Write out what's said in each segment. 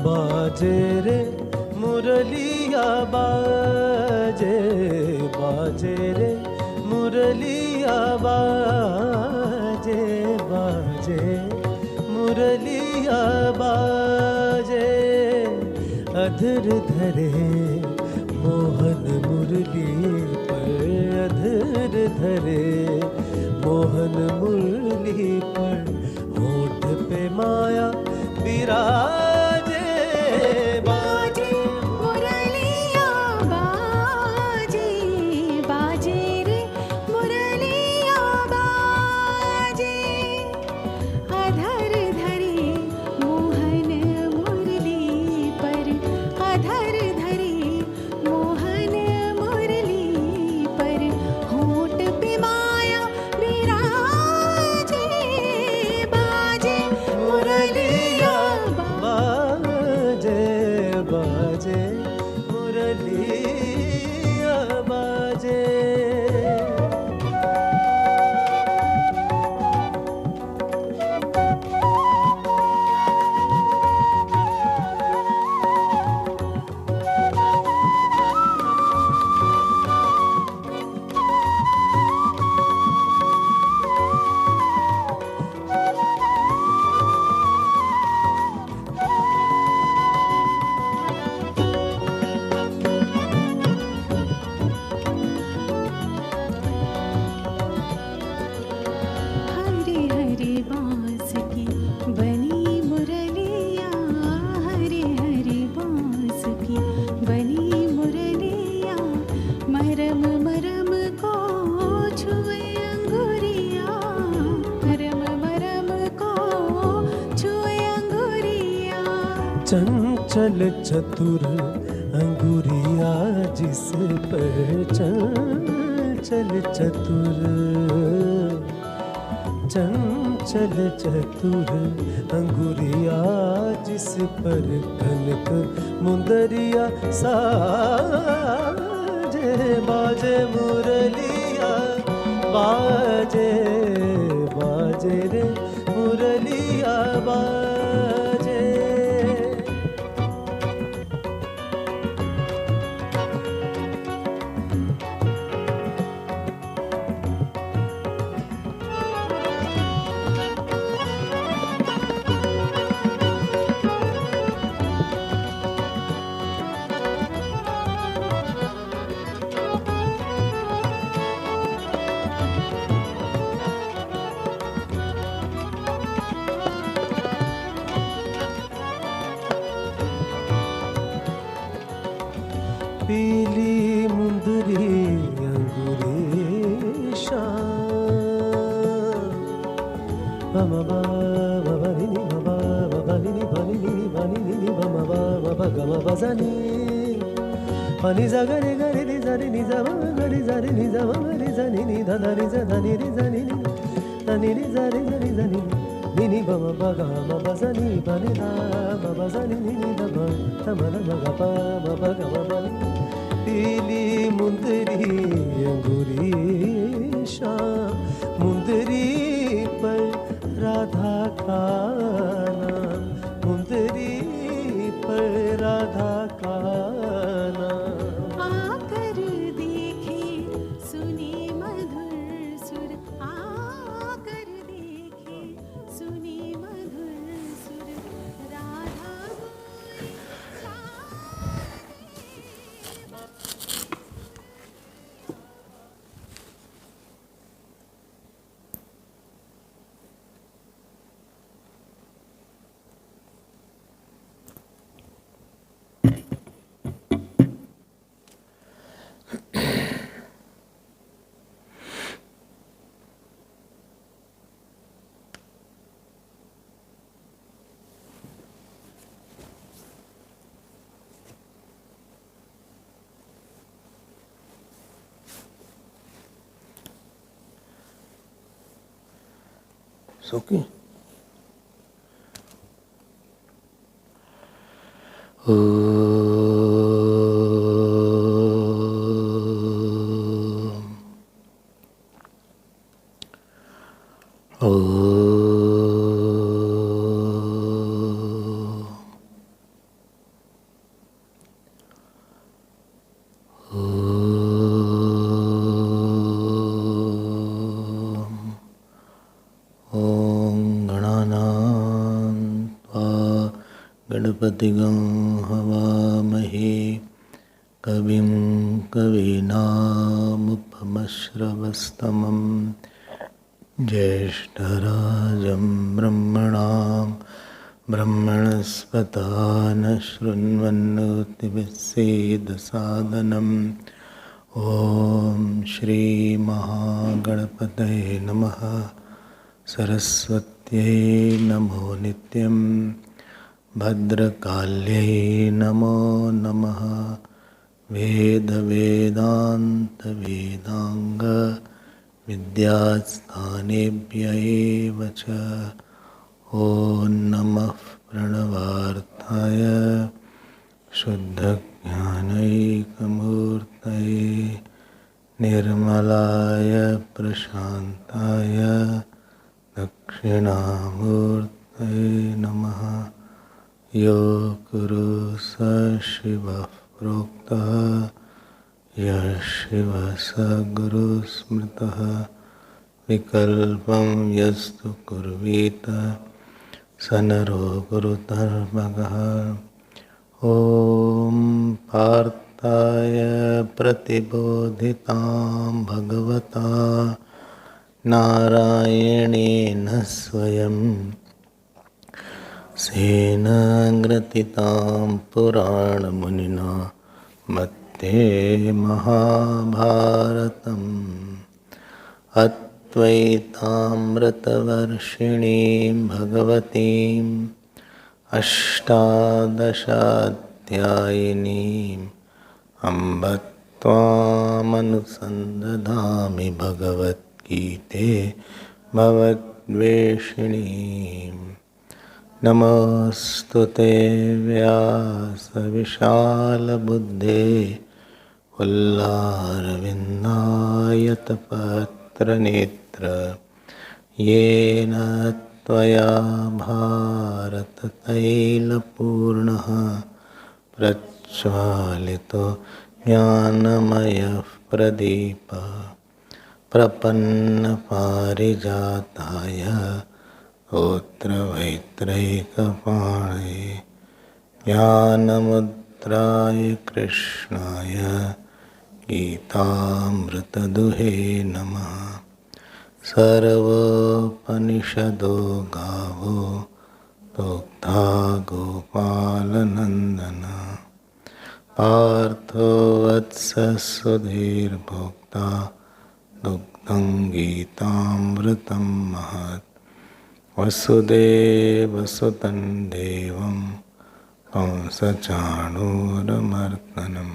बाजे रे मुरलिया बाजे, बाजे रे मुरलिया बाजे, बाजे मुरलिया बाजे, अधर धरे मोहन मुरली पर, अधर धरे मोहन मुरली पर, होठ पे माया विराजे, बाजे मुरलिया बाजे, बाजे रे मुरलिया बाजे, अधर धरे मोहन मुरली पर, अधर धरे मोहन मुरली पर, होठ पे माया विराजे, बाजे मुरलिया बाजे, बाजे मुरलिया बाजे। हरे हरे बांस की बनी मुरलिया, हरे हरे बांस की बनी मुरलिया, मरम मरम को छुए अंगुरिया, मरम मरम को छुए अंगुरिया, चंचल चतुर अंगुरिया जिस पर चंचल चतुर, चंचल चतुर अंगुरिया जिस पर कनक मुंदरिया साजे, बाजे मुरलिया बाजे, बाजे रे मुरलिया बाजे। पीली मुंदरी अंगूरी शाम, बमा बाबा निनी बाबा बाबा निनी बानी निनी बानी निनी बमा बाबा गमा बजानी, पानी जागरे गरे नि जारे नि जामा गरे जारे नि जामा गरे जानी नि दादा रे जानी रे जानी नि दानी रे जारे जारे जानी निनी बमा बागा मा बजानी बानी दा बाबा जानी निनी दबा तमना मगा बाबा गमा बानी। पीली मुंदरी अंगूरी शाम, मुंदरी पर राधा का नाम, मुंदरी पर राधा का नाम। आकर देखे सुने मधुर सुर, आकर देखे सुने मधुर सुर, राधा सुखी गणपतिगं हवामहे कविं कवीनामुपमश्रवस्तमं ज्येष्ठराजं ब्रह्मणां ब्रह्मणस्पता न शृण्वन्नोतिभिस्सेदसादनम्। ॐ श्रीमहागणपतये नमः। सरस्वत्यै नमो नित्यं। भद्रकाल्यै नमो नमः। वेदवेदान्तवेदाङ्ग विद्यास्थानेभ्य एव च। ॐ नमः प्रणवार्थाय शुद्धज्ञानैकमूर्तये निर्मलाय प्रशान्ताय दक्षिणामूर्तये नमः। यो गुरु स शिवः प्रोक्तः यः शिवः स गुरु स्मृतः। विकल्पं यस्तु कुर्वीत स नरो गुरुतर्मगः। ॐ पार्थाय प्रतिबोधितां भगवता नारायणेन स्वयं सेनाग्रथितां पुराणमुनिना मध्ये महाभारतम्। अद्वैतामृतवर्षिणीं भगवतीम् अष्टादशाध्यायिनीं अम्ब त्वामनुसन्दधामि भगवद्गीते भवद्वेषिणीम्। नमोऽस्तुते व्यासविशालबुद्धे पुल्लारविन्दायतपत्रनेत्र येन त्वया भारततैलपूर्णः प्रज्वालितो ज्ञानमयः प्रदीपः प्रपन्नपारिजाताय स्तोत्रवैत्रैकपाणये ज्ञानमुद्राय कृष्णाय गीतामृतदुहे नमः। सर्वोपनिषदो गावो दोग्धा गोपालनन्दन पार्थो वत्ससुधीर्भोक्ता दुग्धं गीतामृतं महत्। वसुदेवसुतं देवं कंसचाणूरमर्दनं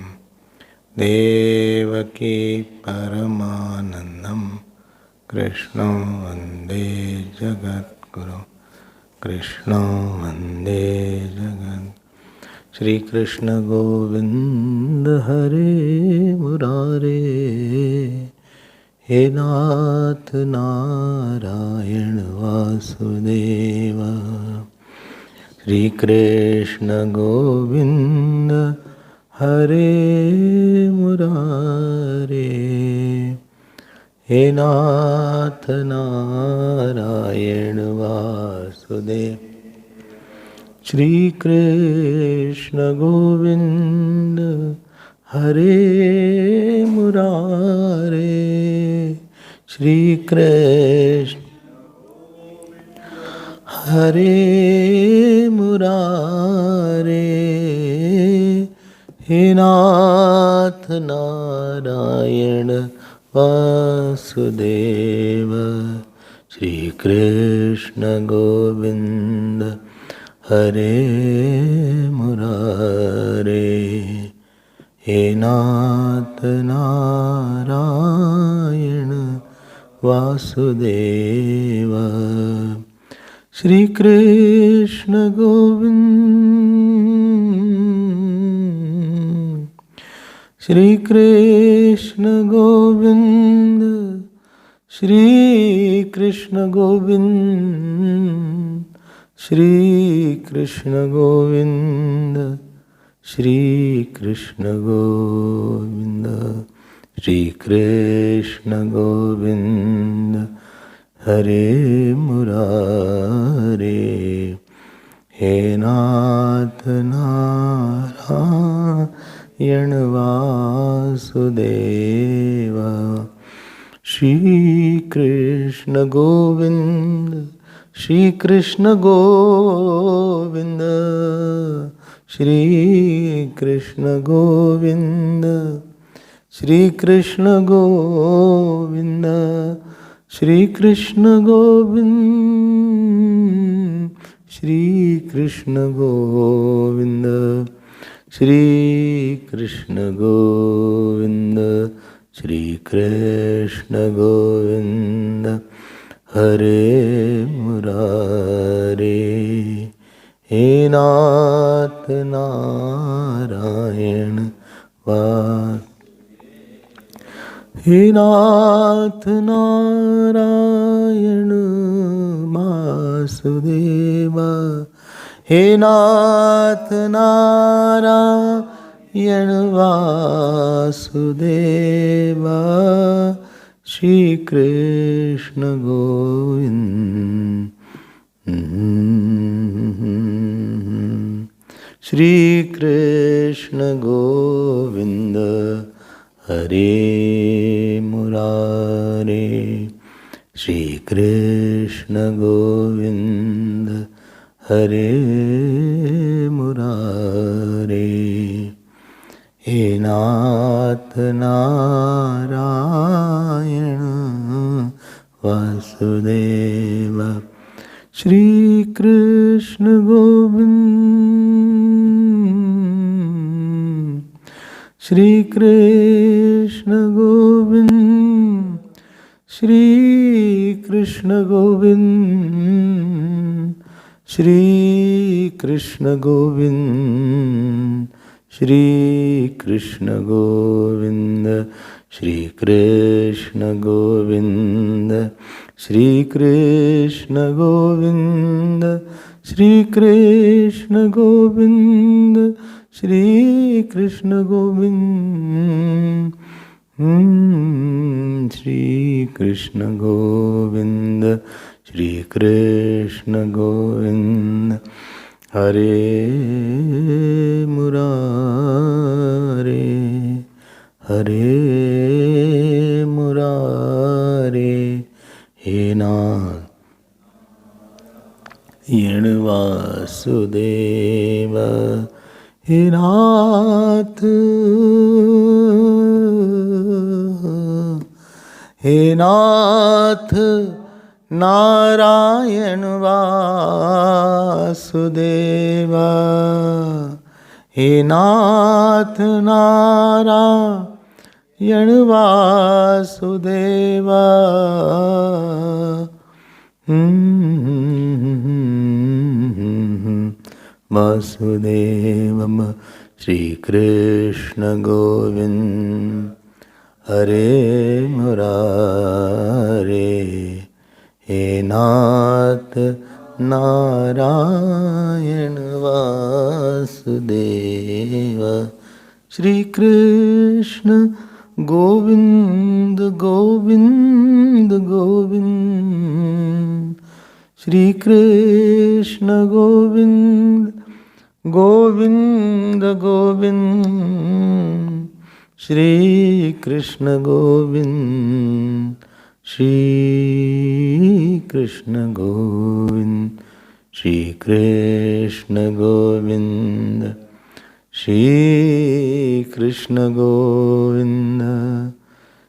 देवकी परमानन्दं कृष्णं वन्दे जगद्गुरुं कृष्णं वन्दे जगद्। श्री कृष्ण गोविंद हरे मुरारे हे नाथ नारायण वासुदेव। श्री कृष्ण गोविंद हरे मुरारे हे नाथ नारायण वासुदेव। श्री कृष्ण गोविंद हरे मुरारे श्री कृष्ण हरे मुरारे हे नाथ नारायण वासुदेव। श्री कृष्ण गोविंद हरे मुरारे हे नाथ नारायण वासुदेव। श्री कृष्ण गोविंद श्री कृष्ण गोविंद श्री कृष्ण गोविंद श्री कृष्ण गोविंद श्री कृष्ण गोविंद श्री कृष्ण गोविंद हरे मुरारे हे नाथ नारायण वासुदेव। श्री कृष्ण गोविंद श्री कृष्ण गोविंद श्री कृष्ण गोविंद श्री कृष्ण गोविंद श्री कृष्ण गोविंद श्री कृष्ण गोविंद श्री कृष्ण गोविंद श्री कृष्ण गोविंद हरे मुरारे हे नाथ नारायण हे नाथ नारायण वासुदेव। हे नाथ नारायण वासुदेव। श्री कृष्ण गोविंद श्री कृष्ण गोविंद हरे मुरारे श्री कृष्ण गोविंद हरे मुरारे हे नाथ Narayan Vasudev. Shri Krishna Govind Shri Krishna Govind, Shri Krishna Govind, Shri Krishna Govind, Shri Krishna Govind, Shri Krishna Govind, Shri Krishna Govind, Shri Krishna Govind, Shri Krishna Govind, Shri Krishna Govind, Shri Krishna Govind, Hare Murare, Hare Murare, He Nath Yen Vasudeva, He Nath, He Nath Narayan Vasudeva, He Nath Narayan Vasudeva, Vasudevam Shri Krishna Govind, Hare Murare, He Nath Narayan Vasudeva, Shri Krishna Govind, Govind, Govind, Shri Krishna Govind, Govind, Govind, Shri Krishna Govind, Shri Krishna Govind, Shri Krishna Govind, Shri Krishna Govind,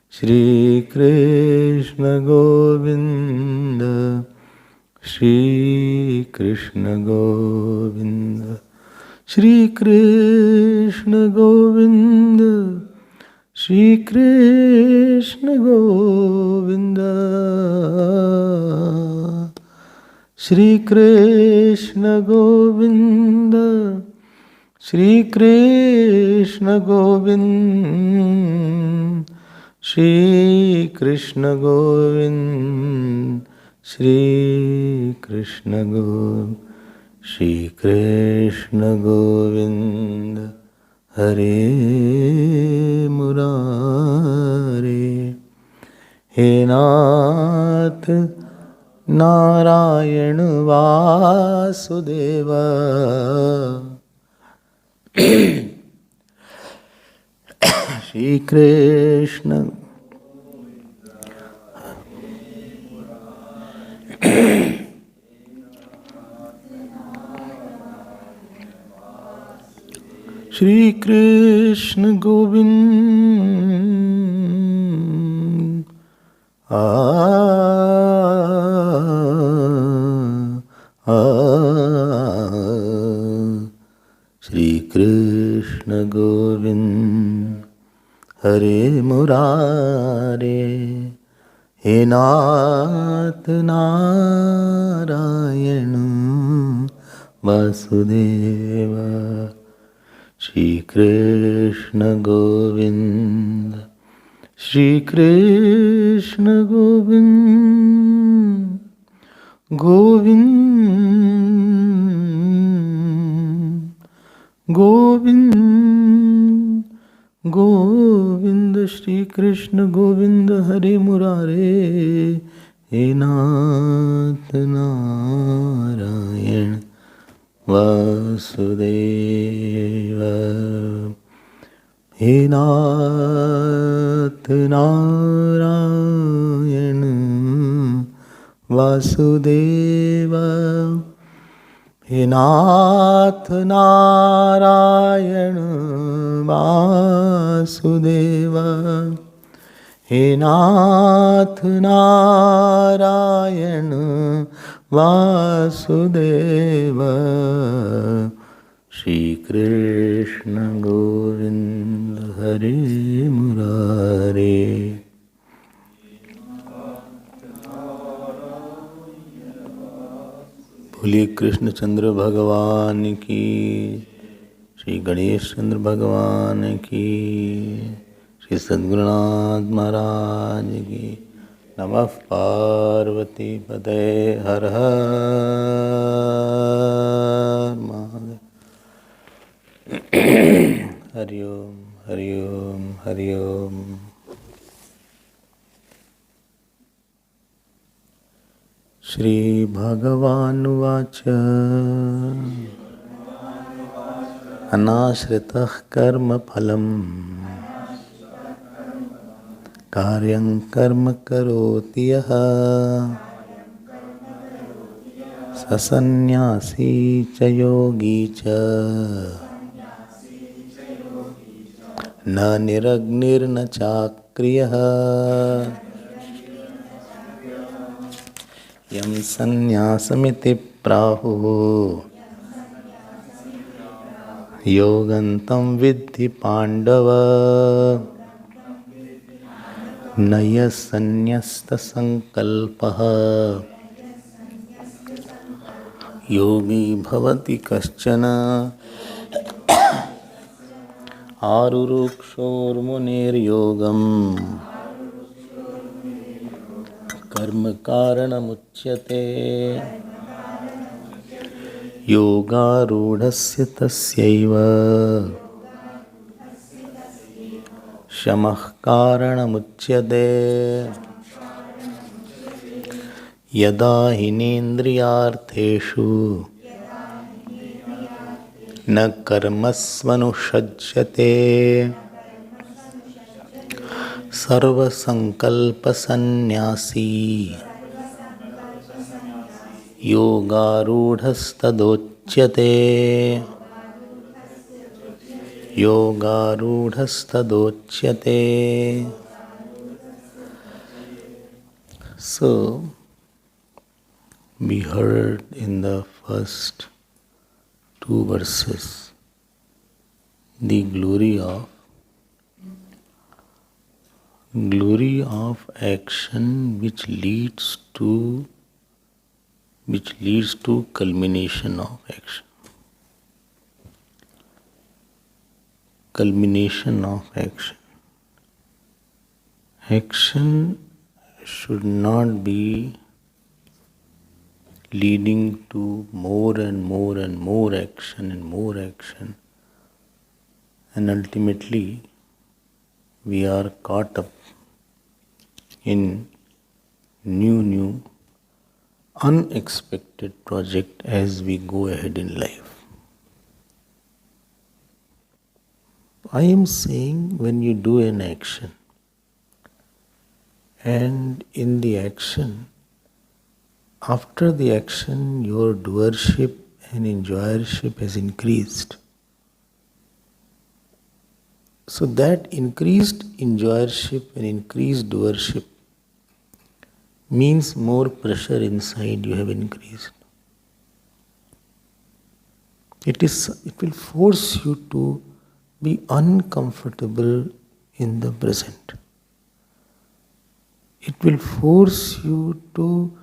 Shri Krishna Govind, Shri Krishna Govind, Shri Krishna Govind, Shri Krishna Govind, Shri Krishna Govind, Shri Krishna Govind, Shri Krishna Govind, Shri Krishna Govind, Shri Krishna Govind, Hare Murare, He Nath Narayan Vasudeva, Shri Krishna Shri Krishna Govind, Shri Krishna Govind, Hare Murare, He Nath Narayan Vasudeva, Shri Krishna Govind, Shri Krishna Govind, Govind, Govind, Govind, Shri Krishna Govind, Hare Murare, He Nath Narayan Vasudeva, He Nath Narayan Vasudeva, He Nath Narayan Vasudeva, He Nath Narayan Vasudeva, Shri Krishna Govinda, Hare Murare. बोलिए कृष्ण चंद्र भगवान की, श्री गणेश चंद्र भगवान की, श्री सद्गुरुनाथ महाराज की। नमः पार्वती पते हर हर महादेव। हरि ओम हरि ओम हरि ओम। श्री भगवानुवाच अनाश्रितः कर्मफलम् कार्यं कर्म करोति यः स सन्न्यासी च योगी च न निरग्निर्न चाक्रियः यं सन्न्यासमिति प्राहुः योगन्तं विद्धि पाण्डव न यः सन्न्यस्तसङ्कल्पः योगी भवति कश्चन आरुरुक्षोर्मुनेर्योगम् कर्म कारणमुच्यते योगारूढस्य तस्यैव शमः कारणमुच्यते यदा हिनेन्द्रियार्थेषु न कर्मस्वनुषज्यते सर्वसंकल्पसन्न्यासी योगारूढस्तदोच्यते योगारूढस्तदोच्यते। So we heard in the first two verses the glory of action which leads to culmination of action. Culmination of action. Action should not be leading to more and more and more action and more action, and ultimately we are caught up in new unexpected project as we go ahead in life. I am saying when you do an action, and in the action, after the action, your doership and enjoyership has increased. So that increased enjoyership and increased doership means more pressure inside you have increased. It will force you to be uncomfortable in the present. It will force you to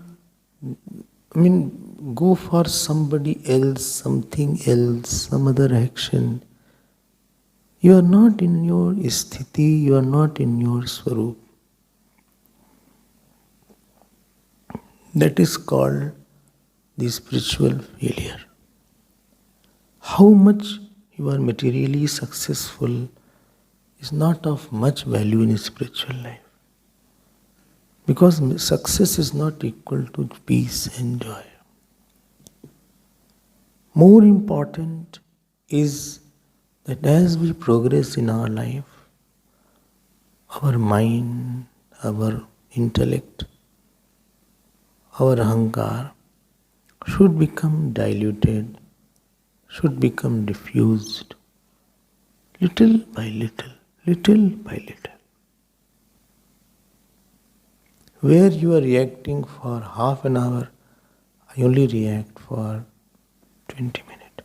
go for somebody else, something else, some other action. You are not in your sthiti, you are not in your swarup. That is called the spiritual failure. How much you are materially successful is not of much value in a spiritual life. Because success is not equal to peace and joy. More important is that as we progress in our life, our mind, our intellect, our ahankar should become diluted, should become diffused, little by little, little by little. Where you are reacting for half an hour, I only react for 20 minutes.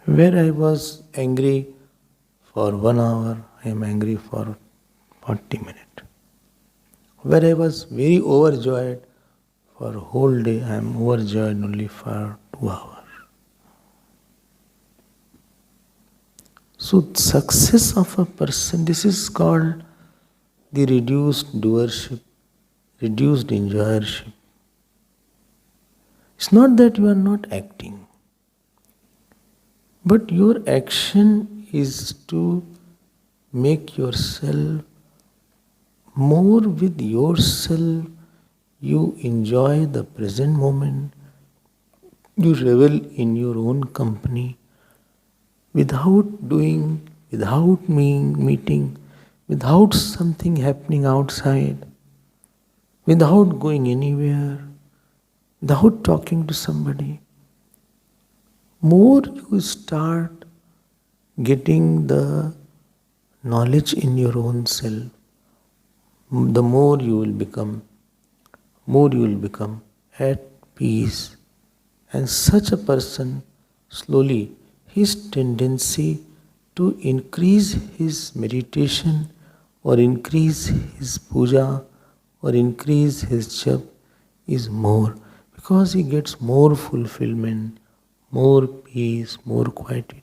Where I was angry for 1 hour, I am angry for 40 minutes. Where I was very overjoyed for a whole day, I am overjoyed only for 2 hours. So success of a person, this is called the reduced doership, reduced enjoyership. It's not that you are not acting, but your action is to make yourself more with yourself. You enjoy the present moment, you revel in your own company, without doing, without meeting, without something happening outside, without going anywhere, without talking to somebody. More you start getting the knowledge in your own self, the more you will become at peace. And such a person, slowly, his tendency to increase his meditation or increase his puja or increase his jap is more, because he gets more fulfillment, more peace, more quietude.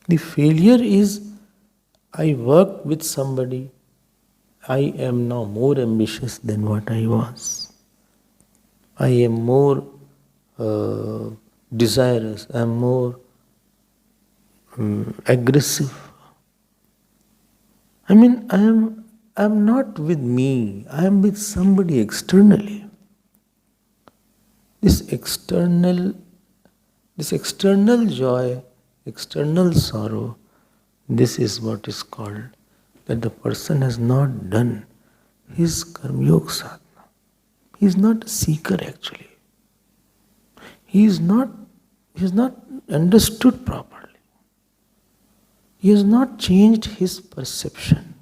The failure is, I worked with somebody, I am now more ambitious than what I was. I am more desirous, I am more aggressive. I am not with me, I am with somebody externally. This external joy, external sorrow, this is what is called that the person has not done his karma yoga sadhana. He is not a seeker actually. He is not understood properly. He has not changed his perception.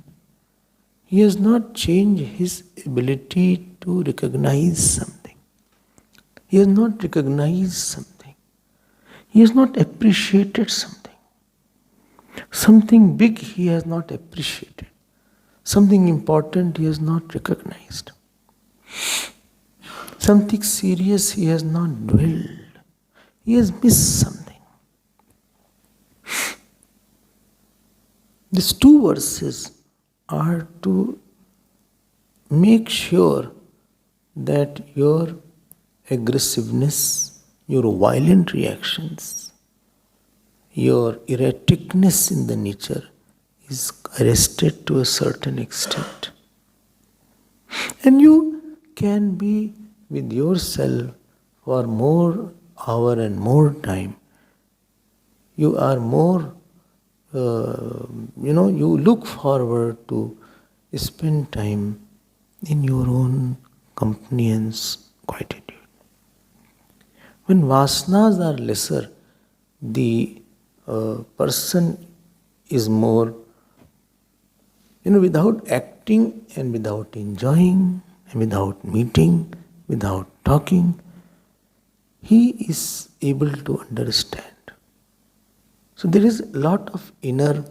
He has not changed his ability to recognize something. He has not recognized something. He has not appreciated something. Something big he has not appreciated. Something important he has not recognized. Something serious he has not dwelled. He has missed something. These two verses are to make sure that your aggressiveness, your violent reactions, your erraticness in the nature is arrested to a certain extent. And you can be with yourself for more hour and more time. You are more, you look forward to spend time in your own company and quietude. When vasanas are lesser, the person is more, without acting and without enjoying and without meeting, without talking, he is able to understand. So there is a lot of inner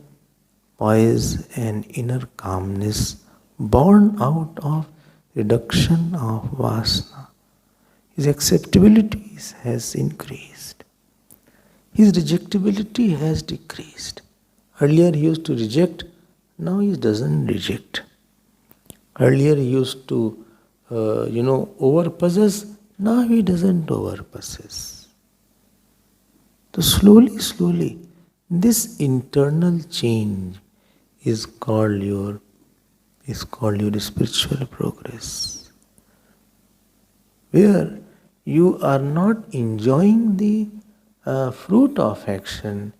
poise and inner calmness born out of reduction of vasana. His acceptability has increased. His rejectability has decreased. Earlier he used to reject, now he doesn't reject. Earlier he used to, overpossess, now he doesn't overpossess. So slowly, this internal change is called your spiritual progress, where you are not enjoying the fruit of action,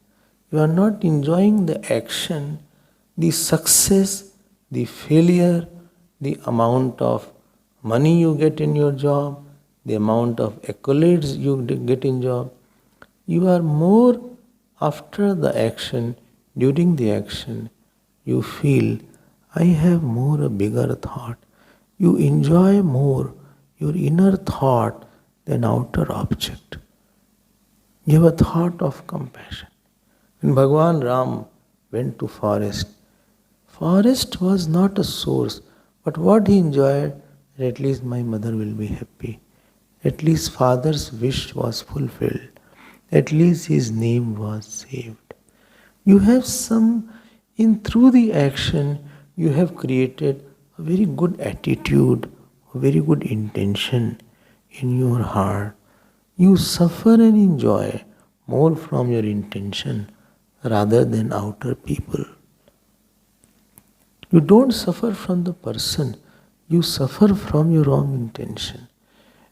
you are not enjoying the action, the success, the failure, the amount of money you get in your job, the amount of accolades you get in job. You are more after the action, during the action, you feel, I have more a bigger thought. You enjoy more your inner thought than outer object. You have a thought of compassion. When Bhagwan Ram went to forest, forest was not a source, but what he enjoyed, at least my mother will be happy. At least father's wish was fulfilled. At least his name was saved. You have through the action, you have created a very good attitude, a very good intention in your heart. You suffer and enjoy more from your intention rather than outer people. You don't suffer from the person, you suffer from your wrong intention.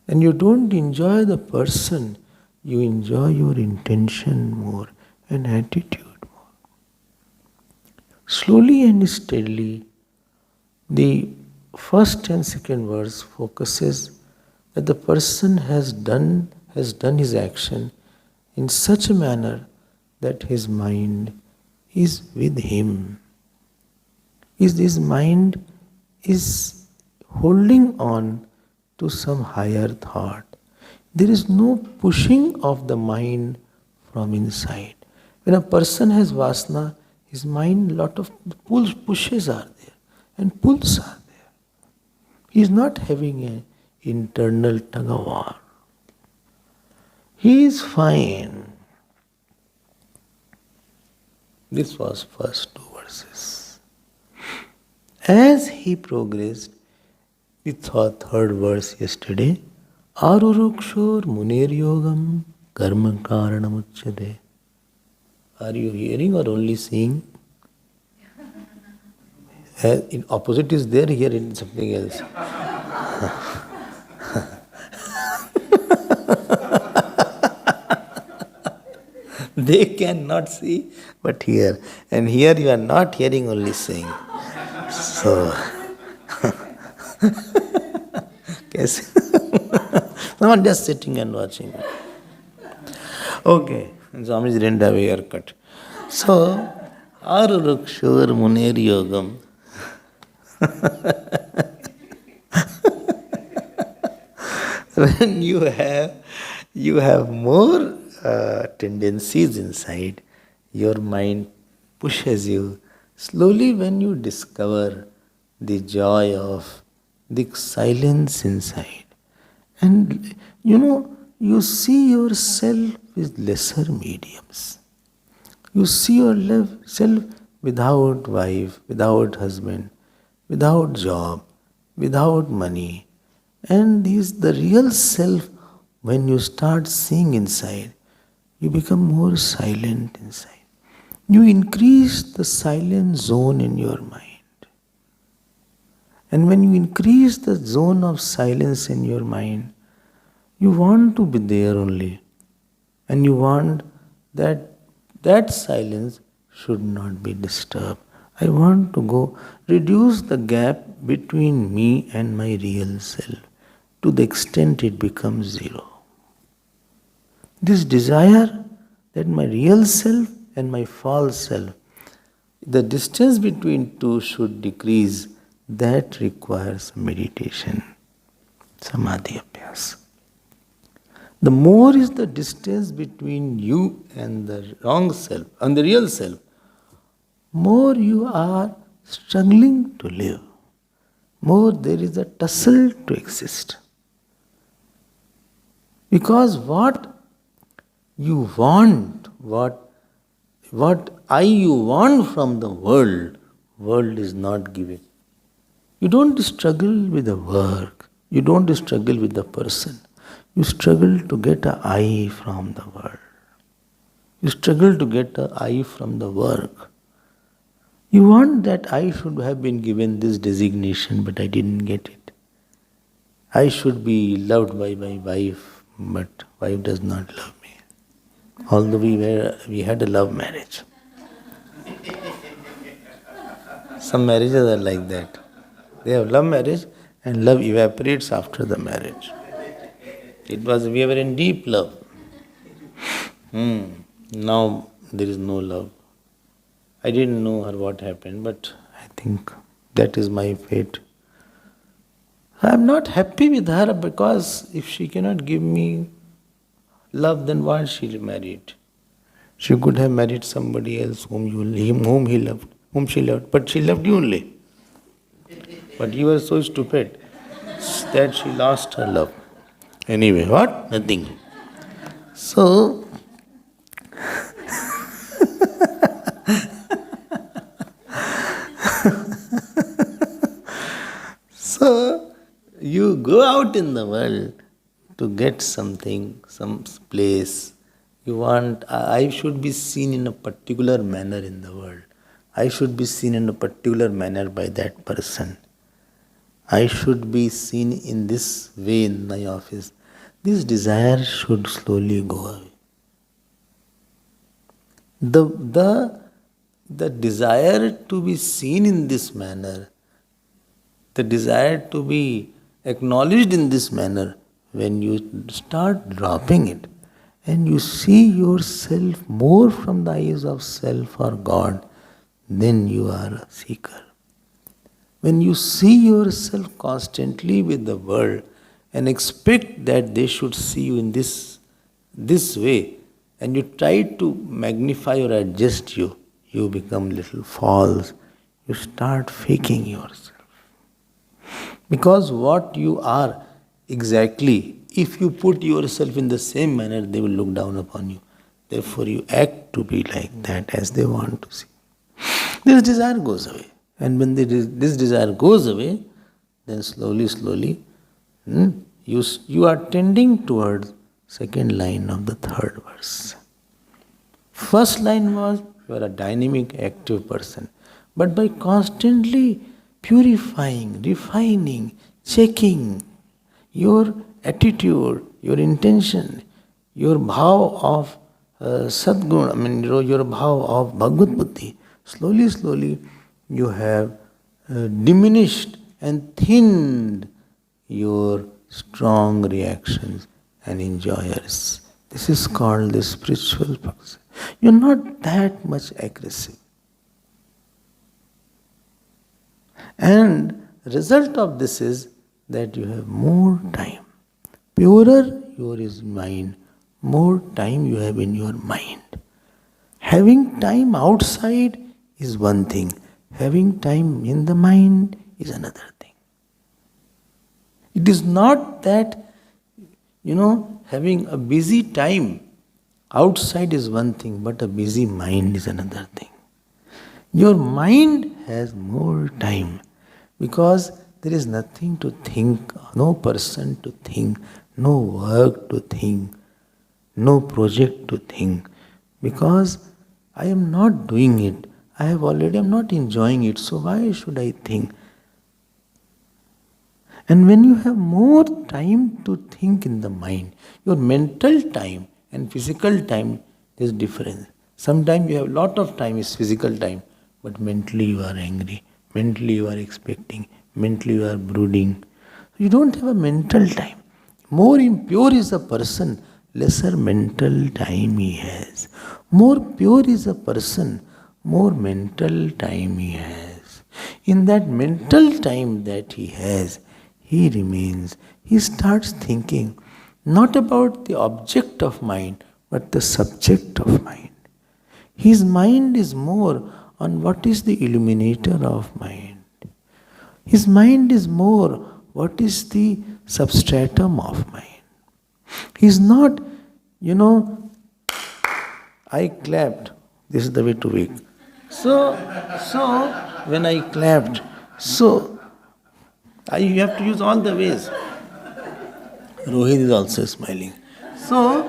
And you don't enjoy the person, you enjoy your intention more and attitude more. Slowly and steadily, the first and second verse focuses that the person has done his action in such a manner that his mind is with him. His mind is holding on to some higher thought. There is no pushing of the mind from inside. When a person has vasana, his mind, lot of pushes are there and pulls are there. He is not having an internal tug of war. He is fine. This was first two verses. As he progressed, we thought third verse yesterday, Arurukshor Munir Yogam Karma Karanamuchyate. Are you hearing or only seeing? In opposite is there, here in something else. They cannot see, but hear. And here you are not hearing, only seeing. So, someone just sitting and watching. Okay, Swami didn't have a haircut. So, Arurukshur Munir Yogam. When you have more tendencies inside, your mind pushes you. Slowly, when you discover the joy of the silence inside, and you see yourself with lesser mediums. You see yourself without wife, without husband, without job, without money. And is the real self. When you start seeing inside, you become more silent inside. You increase the silent zone in your mind. And when you increase the zone of silence in your mind, you want to be there only. And you want that silence should not be disturbed. I want to reduce the gap between me and my real self to the extent it becomes zero. This desire that my real self and my false self, the distance between two should decrease, that requires meditation, samadhi abhyas. The more is the distance between you and the wrong self, and the real self, more you are struggling to live, more there is a tussle to exist. Because what you want, what you want from the world is not given. You don't struggle with the work, you don't struggle with the person. You struggle to get an I from the world. You struggle to get an I from the work. You want that I should have been given this designation, but I didn't get it. I should be loved by my wife, but wife does not love me. Although we had a love marriage. Some marriages are like that. They have love marriage and love evaporates after the marriage. We were in deep love. Now there is no love. I didn't know her what happened, but I think that is my fate. I am not happy with her because if she cannot give me love, then why she married? She could have married somebody else whom he loved, whom she loved, but she loved you only. But you were so stupid that she lost her love. Anyway, what? Nothing. So, so you go out in the world to get something, some place. You want, I should be seen in a particular manner in the world. I should be seen in a particular manner by that person. I should be seen in this way in my office. This desire should slowly go away. The desire to be seen in this manner, the desire to be acknowledged in this manner, when you start dropping it and you see yourself more from the eyes of self or God, then you are a seeker. When you see yourself constantly with the world and expect that they should see you in this way, and you try to magnify or adjust you become little false. You start faking yourself. Because what you are exactly, if you put yourself in the same manner, they will look down upon you. Therefore, you act to be like that as they want to see. This desire goes away. And when this desire goes away, then slowly, you are tending towards second line of the third verse. First line was, you are a dynamic, active person. But by constantly purifying, refining, checking your attitude, your intention, your bhav of sadguna, your bhav of Bhagavad Buddhi, slowly you have diminished and thinned your strong reactions and enjoyers. This is called the spiritual person. You're not that much aggressive. And result of this is that you have more time. Purer your is mind, more time you have in your mind. Having time outside is one thing. Having time in the mind is another thing. It is not that, having a busy time outside is one thing, but a busy mind is another thing. Your mind has more time because there is nothing to think, no person to think, no work to think, no project to think. Because I am not doing it. I am not enjoying it, so why should I think? And when you have more time to think in the mind, your mental time and physical time, there is difference. Sometimes you have lot of time is physical time, but mentally you are angry, mentally you are expecting, mentally you are brooding. You don't have a mental time. More impure is a person, lesser mental time he has. More pure is a person, more mental time he has. In that mental time that he has, he remains. He starts thinking not about the object of mind, but the subject of mind. His mind is more on what is the illuminator of mind. His mind is more what is the substratum of mind. He's not, I clapped. This is the way to wake. So when I clapped, you have to use all the ways. Rohit is also smiling. So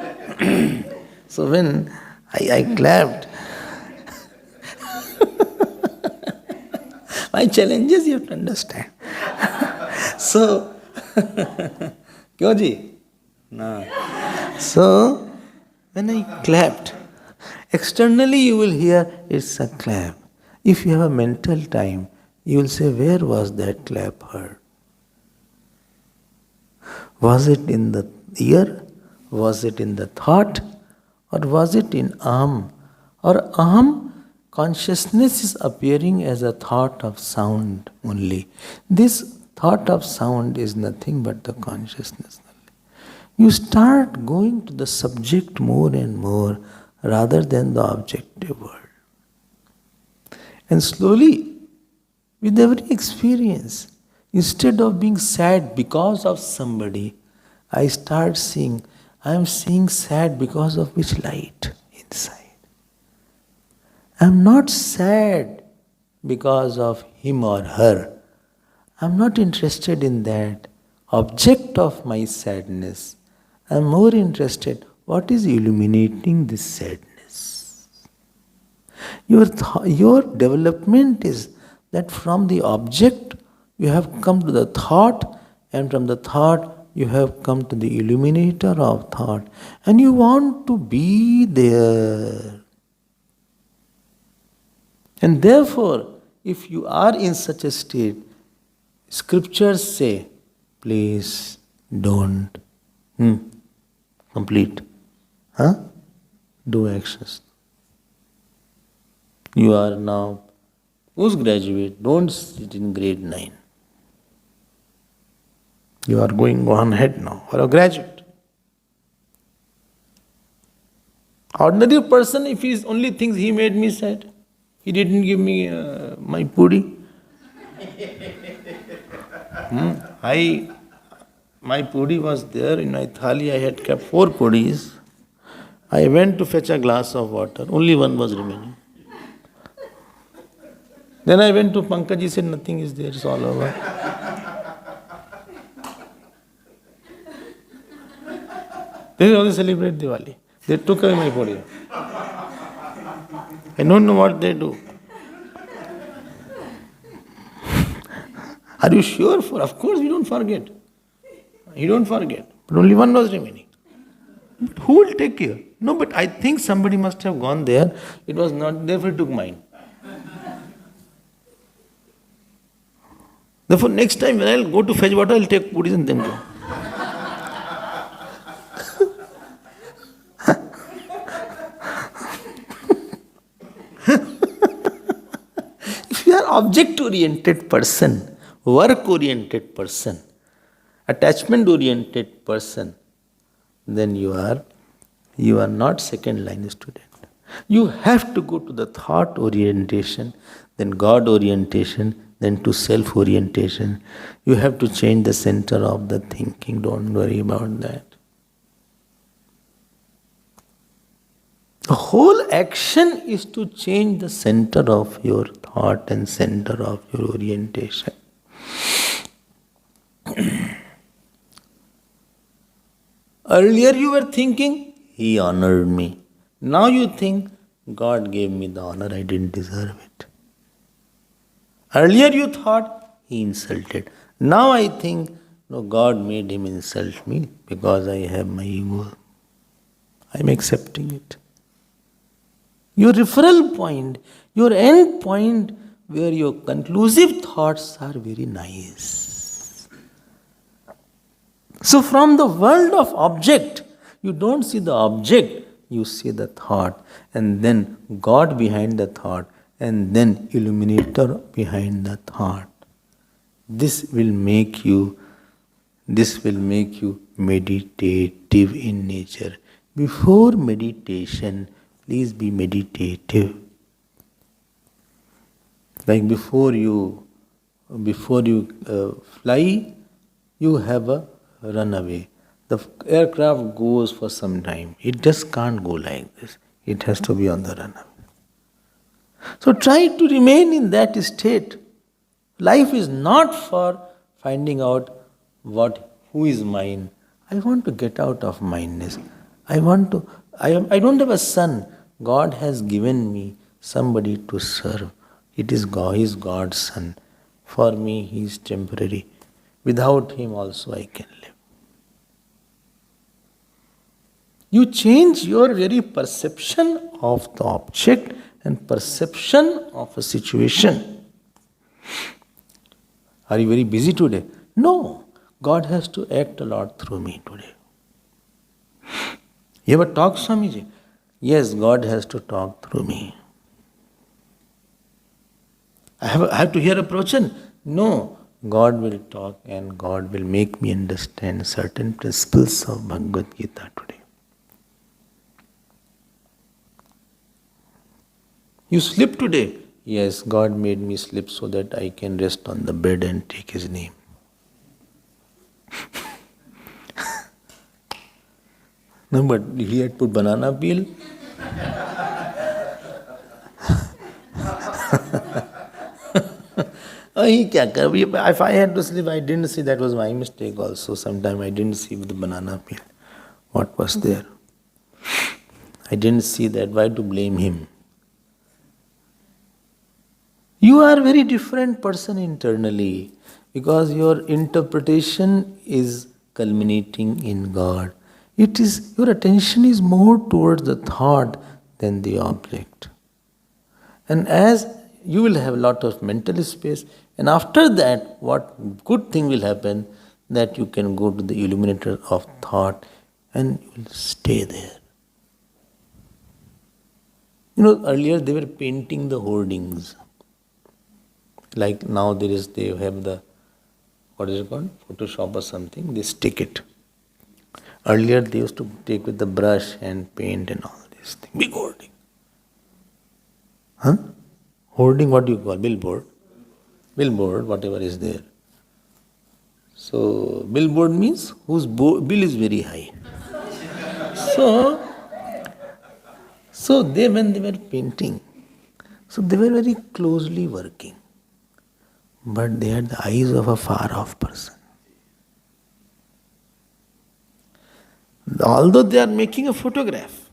when I clapped, my challenges you have to understand. So, Kyo ji? No. So, when I clapped, externally you will hear it's a clap. If you have a mental time, you will say, where was that clap heard? Was it in the ear? Was it in the thought? Or was it in aham? Or aham, consciousness is appearing as a thought of sound only. This thought of sound is nothing but the consciousness only. You start going to the subject more and more rather than the objective world. And slowly, with every experience, instead of being sad because of somebody, I start seeing, I am seeing sad because of which light inside. I am not sad because of him or her. I am not interested in that object of my sadness. I am more interested what is illuminating this sadness. Your development is that from the object you have come to the thought, and from the thought you have come to the illuminator of thought, and you want to be there. And therefore, if you are in such a state, scriptures say, please don't complete. Do actions. You are now postgraduate, don't sit in grade 9. You are going on ahead now, or a graduate. Ordinary person, if he only thinks he made me sad, he didn't give me my puri. My puri was there in my thali. I had kept 4 puris. I went to fetch a glass of water. Only one was remaining. Then I went to Pankaj. He said, nothing is there. It's all over. They also celebrate Diwali. They took away my puri. I don't know what they do. Are you sure? Of course we don't forget. You don't forget. But only one was remaining. But who will take care? No, but I think somebody must have gone there. It was not, therefore he took mine. Therefore next time when I'll go to fetch water, I'll take puris and then go. If you are object-oriented person, work-oriented person, attachment-oriented person, then you are not second-line student. You have to go to the thought orientation, then God orientation, then to self-orientation. You have to change the center of the thinking. Don't worry about that. The whole action is to change the center of your thought and center of your orientation. Earlier you were thinking, he honored me. Now you think, God gave me the honor, I didn't deserve it. Earlier you thought, he insulted. Now I think, no, God made him insult me because I have my ego. I am accepting it. Your referral point, your end point, where your conclusive thoughts are very nice. So from the world of object, you don't see the object, you see the thought, and then God behind the thought, and then illuminator behind the thought. This will make you meditative in nature. Before meditation, please be meditative. Like before you fly, you have a runaway. The aircraft goes for some time. It just can't go like this. It has to be on the runaway. So try to remain in that state. Life is not for finding out who is mine. I want to get out of mineness. I don't have a son. God has given me somebody to serve. It is God, He is God's son. For me, He is temporary. Without Him also I can live. You change your very perception of the object and perception of a situation. Are you very busy today? No. God has to act a lot through me today. You ever talk, Swamiji? Yes, God has to talk through me. I have to hear a prochan? No. God will talk and God will make me understand certain principles of Bhagavad Gita today. You sleep today? Yes, God made me sleep so that I can rest on the bed and take His name. No, but he had put banana peel. If I had to sleep, I didn't see, that was my mistake also. Sometime I didn't see with the banana peel what was there. I didn't see that. Why to blame him? You are a very different person internally because your interpretation is culminating in God. It is, your attention is more towards the thought than the object. And as you will have a lot of mental space, and after that, what good thing will happen, that you can go to the illuminator of thought and you will stay there. You know, earlier they were painting the hoardings. Like now they have the, what is it called? Photoshop or something, they stick it. Earlier they used to take with the brush and paint and all these things. Big hoarding. Huh? Hoarding, what do you call? Billboard. Billboard, whatever is there. So, billboard means whose bill is very high. So when they were painting, so they were very closely working. But they had the eyes of a far-off person. Although they are making a photograph,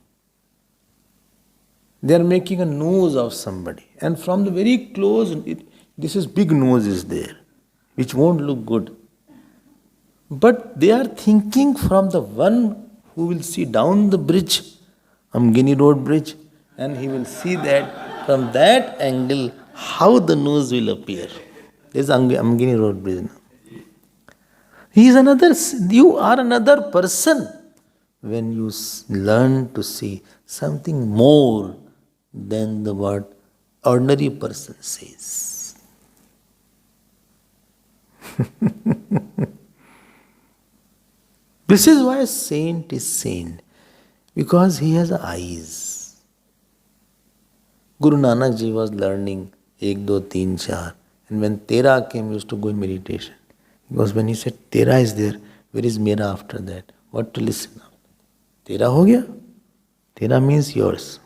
they are making a nose of somebody. And from the very close, this is big nose is there, which won't look good. But they are thinking from the one who will see down the bridge, Amgini Road bridge, and he will see that from that angle, how the nose will appear. This is Amgini Road bridge. You are another person when you learn to see something more than the what ordinary person says. This is why a saint is saint, because he has eyes. Guru Nanak Ji was learning 1, 2, 3, 4. And when Tera came, he used to go in meditation. Because when he said Tera is there, where is Mera after that? What to listen now? Tera ho gaya? Tera means yours.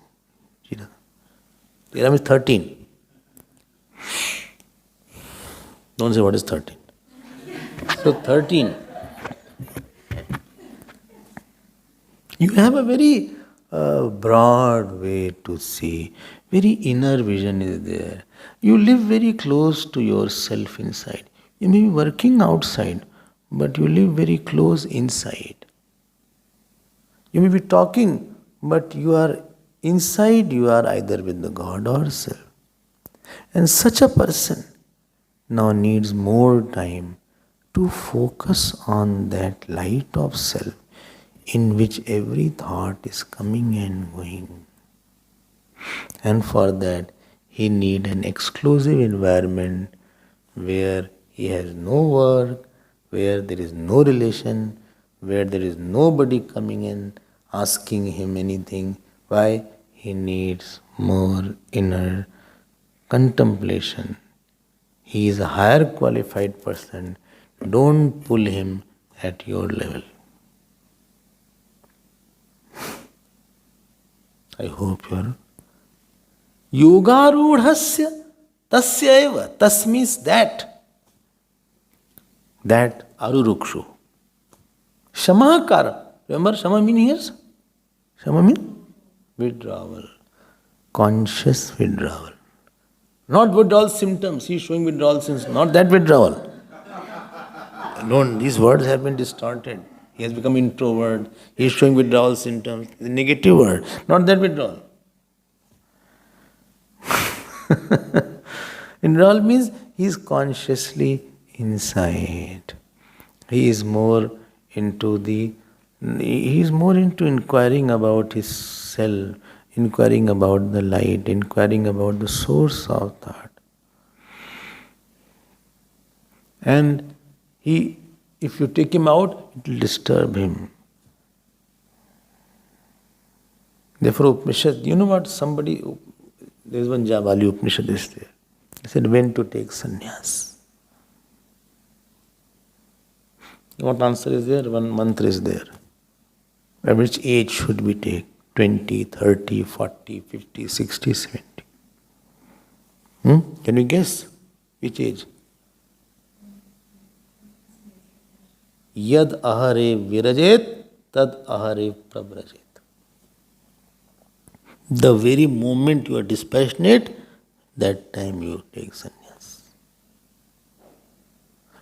Tera means 13. Don't say what is 13. So 13. You have a very broad way to see. Very inner vision is there. You live very close to yourself inside. You may be working outside, but you live very close inside. You may be talking, but you are inside, you are either with the God or self. And such a person now needs more time to focus on that light of self in which every thought is coming and going. And for that, he needs an exclusive environment where he has no work, where there is no relation, where there is nobody coming in asking him anything. Why? He needs more inner contemplation. He is a higher qualified person. Don't pull him at your level. I hope you are. Yogarudhasya tasya eva. Tas means that. That arurukshu. Shamakara. Remember Shama means here? Shama means withdrawal. Conscious withdrawal. Not withdrawal symptoms. He is showing withdrawal symptoms. Not that withdrawal. No, these words have been distorted. He has become introvert. He is showing withdrawal symptoms. The negative word. Not that withdrawal. Withdrawal means he is consciously inside. He is more into inquiring about his self, inquiring about the light, inquiring about the source of thought. And if you take him out, it will disturb him. Therefore, Upanishad, you know what? Somebody There is one Javali Upanishad is there. He said, when to take sannyas? What answer is there? One mantra is there. At which age should we take? 20, 30, 40, 50, 60, 70. Can you guess? Which age? Yad ahare virajet, tad ahare prabrajet. The very moment you are dispassionate, that time you take sannyas.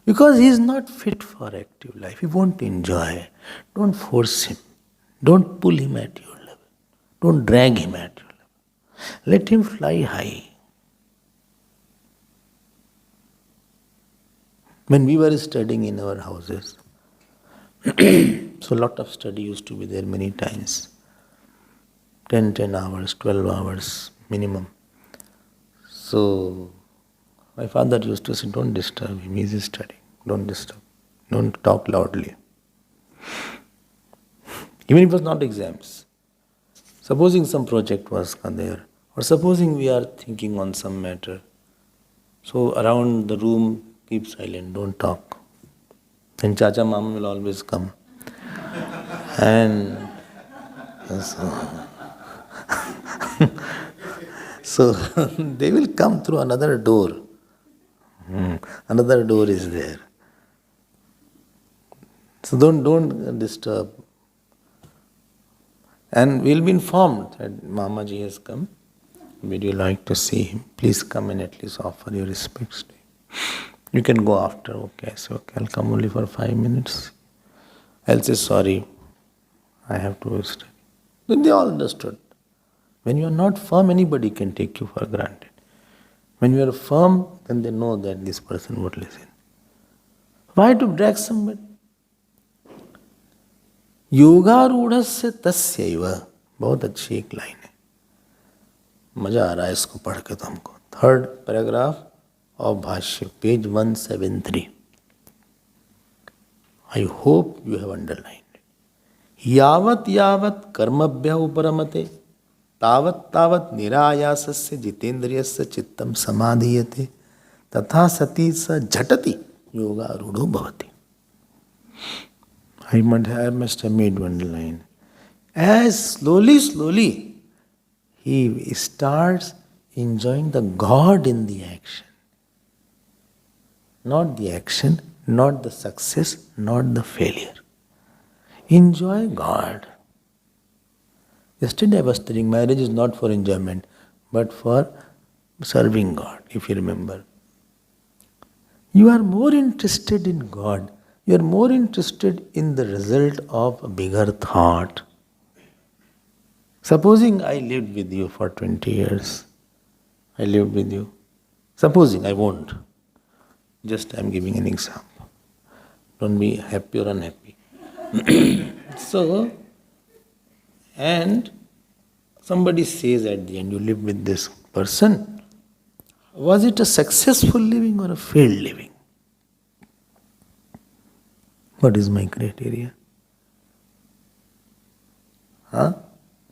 Because he is not fit for active life. He won't enjoy. Don't force him. Don't pull him at your level. Don't drag him at your level. Let him fly high. When we were studying in our houses, so a lot of study used to be there many times. 10 hours, 12 hours minimum. So my father used to say, don't disturb him, he is studying. Don't disturb. Don't talk loudly. Even if it was not exams. Supposing some project was there, or supposing we are thinking on some matter. So around the room, keep silent, don't talk. And Chacha Mama will always come. And so they will come through another door. Another door is there. So don't disturb. And we'll be informed that Mamaji has come. Would you like to see him? Please come and at least offer your respects to him. You can go after. Okay, I say, okay, I'll come only for 5 minutes. I'll say, sorry, I have to study. Then they all understood. When you are not firm, anybody can take you for granted. When you are firm, then they know that this person would listen. Why to drag somebody? योगारूढ़स्य तस्यैव, बहुत अच्छी एक line है, मजा आ रहा है इसको पढ़ के तो हमको. 3rd paragraph of भाष्य, page 173. I hope you have underlined it. यावत यावत कर्मभ्यः उपरमते तावत तावत निरायासस्य जितेन्द्रियस्य चित्तम समाधीयते तथा सति स झटति योगारूढ़ो भवति. I must have made one line. As slowly, he starts enjoying the God in the action. Not the action, not the success, not the failure. Enjoy God. Yesterday I was telling marriage is not for enjoyment, but for serving God, if you remember. You are more interested in God. You are more interested in the result of a bigger thought. Supposing I lived with you for 20 years. I lived with you. Supposing I won't. Just I am giving an example. Don't be happy or unhappy. So, and somebody says at the end, you live with this person. Was it a successful living or a failed living? What is my criteria?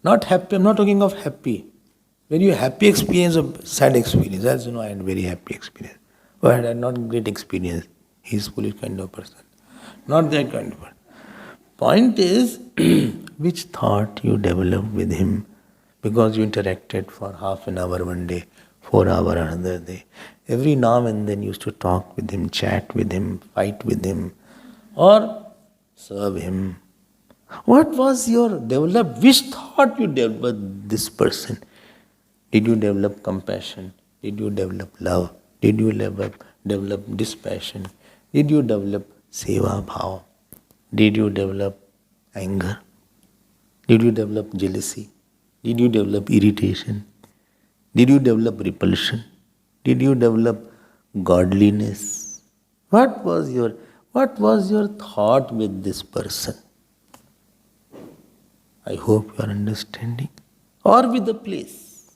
Not happy, I'm not talking of happy. When you happy experience or sad experience, as you know, I had very happy experience. Or I had not great experience. He is foolish kind of person. Not that kind of person. Point is, which thought you developed with him because you interacted for half an hour one day, 4 hours another day. Every now and then you used to talk with him, chat with him, fight with him, or serve him. What was your developed, which thought you developed with this person? Did you develop compassion? Did you develop love? Did you develop dispassion? Did you develop seva bhava? Did you develop anger? Did you develop jealousy? Did you develop irritation? Did you develop repulsion? Did you develop godliness? What was your thought with this person? I hope you are understanding. Or with the place.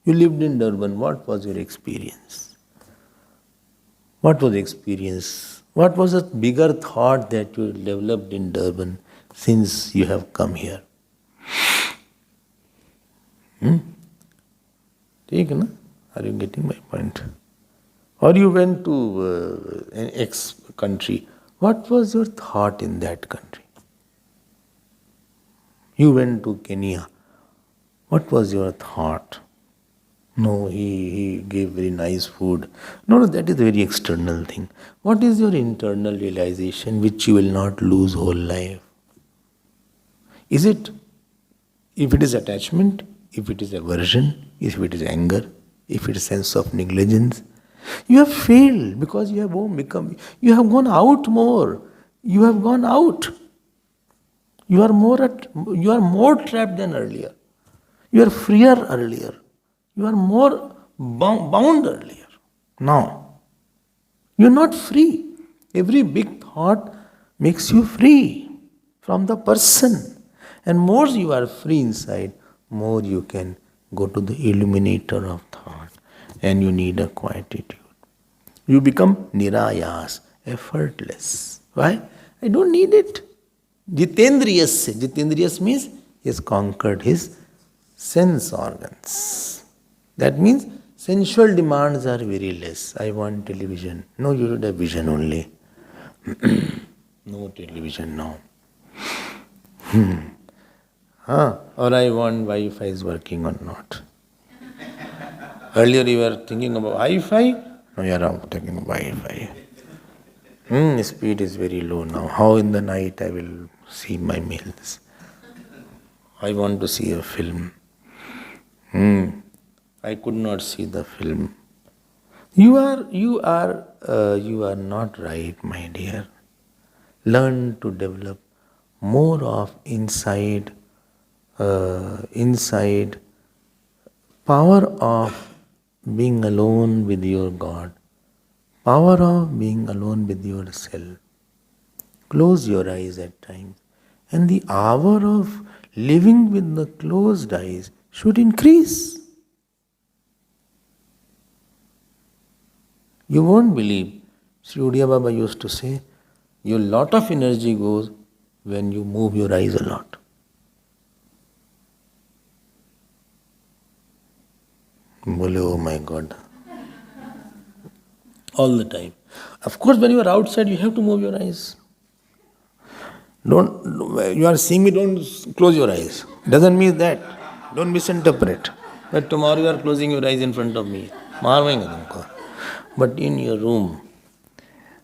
You lived in Durban, what was your experience? What was the experience? What was a bigger thought that you developed in Durban since you have come here? Did ठीक है ना? Are you getting my point? Or you went to an X country. What was your thought in that country? You went to Kenya. What was your thought? No, he gave very nice food. No, that is a very external thing. What is your internal realization which you will not lose whole life? Is it, if it is attachment, if it is aversion, if it is anger, if it is sense of negligence, you have failed because you have become, you have gone out more. You have gone out. You are more trapped than earlier. You are freer earlier. You are more bound earlier. Now, you are not free. Every big thought makes you free from the person. And more you are free inside, more you can go to the illuminator of thought. And you need a quietude. You become nirayas, effortless. Why? I don't need it. Jitendriyasya. Jitendriyas means he has conquered his sense organs. That means sensual demands are very less. I want television. No, you should have vision only. No television now. Or I want Wi-Fi is working or not. Earlier you were thinking about Wi-Fi. Now you are taking Wi-Fi. Speed is very low now. How in the night I will see my mails? I want to see a film. I could not see the film. You are not right, my dear. Learn to develop more of inside power of being alone with your God, power of being alone with yourself. Close your eyes at times, and the hour of living with the closed eyes should increase. You won't believe, Sri Udiya Baba used to say, your lot of energy goes when you move your eyes a lot. Bole, oh my God. All the time. Of course, when you are outside, you have to move your eyes. You are seeing me, don't close your eyes. Doesn't mean that. Don't misinterpret. But tomorrow you are closing your eyes in front of me. But in your room,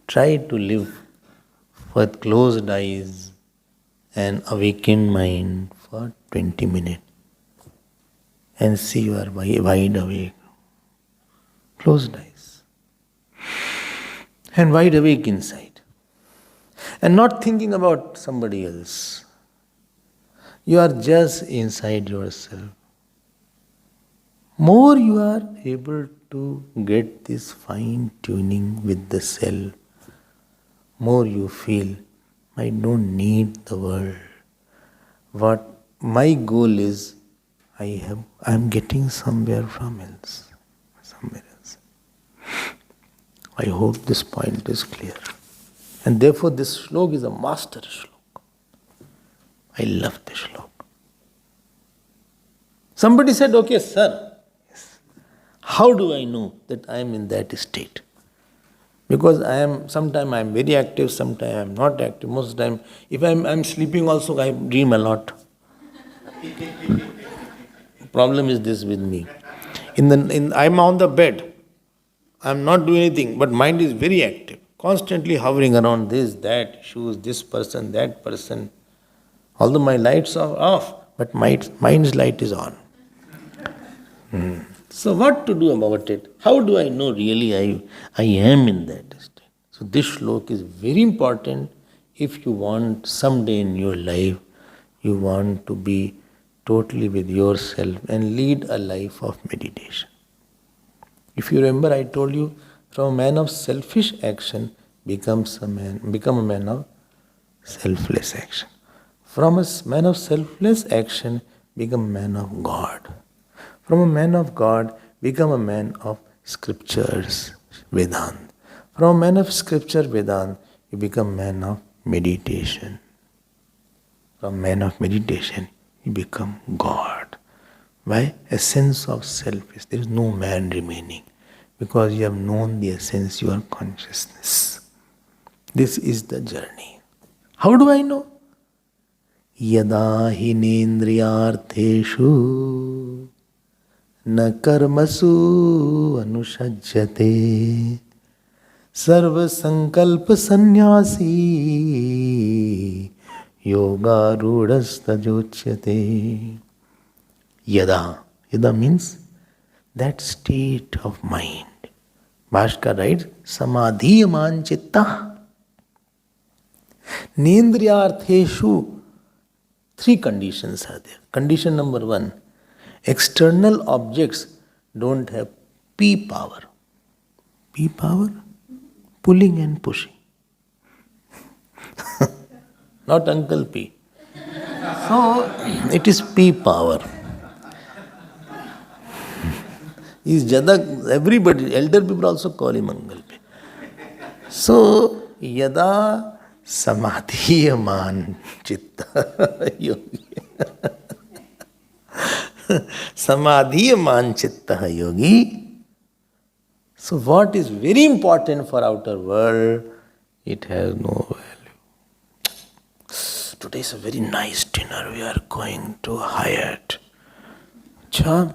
try to live with closed eyes and awakened mind for 20 minutes. And see you are wide awake. Closed eyes. And wide awake inside. And not thinking about somebody else. You are just inside yourself. More you are able to get this fine tuning with the self, more you feel, I don't need the world. What my goal is, I am getting somewhere else. I hope this point is clear. And therefore this shlok is a master shlok. I love this shlok. Somebody said, okay, sir, how do I know that I am in that state? Because sometimes I am very active, sometimes I am not active. Most of the time, if I am sleeping also, I dream a lot. Problem is this with me. I am on the bed, I am not doing anything, but mind is very active, constantly hovering around this, that, issues, this person, that person. Although my lights are off, but mind's light is on. So what to do about it? How do I know really I am in that state? So this shlok is very important if you want someday in your life, you want to be totally with yourself and lead a life of meditation. If you remember, I told you, from a man of selfish action become a man of selfless action. From a man of selfless action become a man of God. From a man of God, become a man of scriptures, Vedanta. From a man of scripture, Vedanta, you become a man of meditation. From man of meditation, you become God. Why? Essence of self is there is no man remaining. Because you have known the essence, your consciousness. This is the journey. How do I know? Yada hinendriyartheshu na karmasu anushajyate sarva sankalpa sannyasi yoga rudhastajochyate. Yada. Yada means that state of mind. Bhashkar writes, samadhiyaman chitta. Nendriyartheshu. Three conditions are there. Condition number one, external objects don't have P power. P power? Pulling and pushing. Not Uncle P. So, it is P power. Is Jadak, everybody, elder people also call him Uncle P. So, Yada Samadhiyaman Chitta Yogi. Samadhiyaman Chitta Yogi. So what is very important for outer world, it has no value. Today is a very nice dinner. We are going to Hyatt. Achha,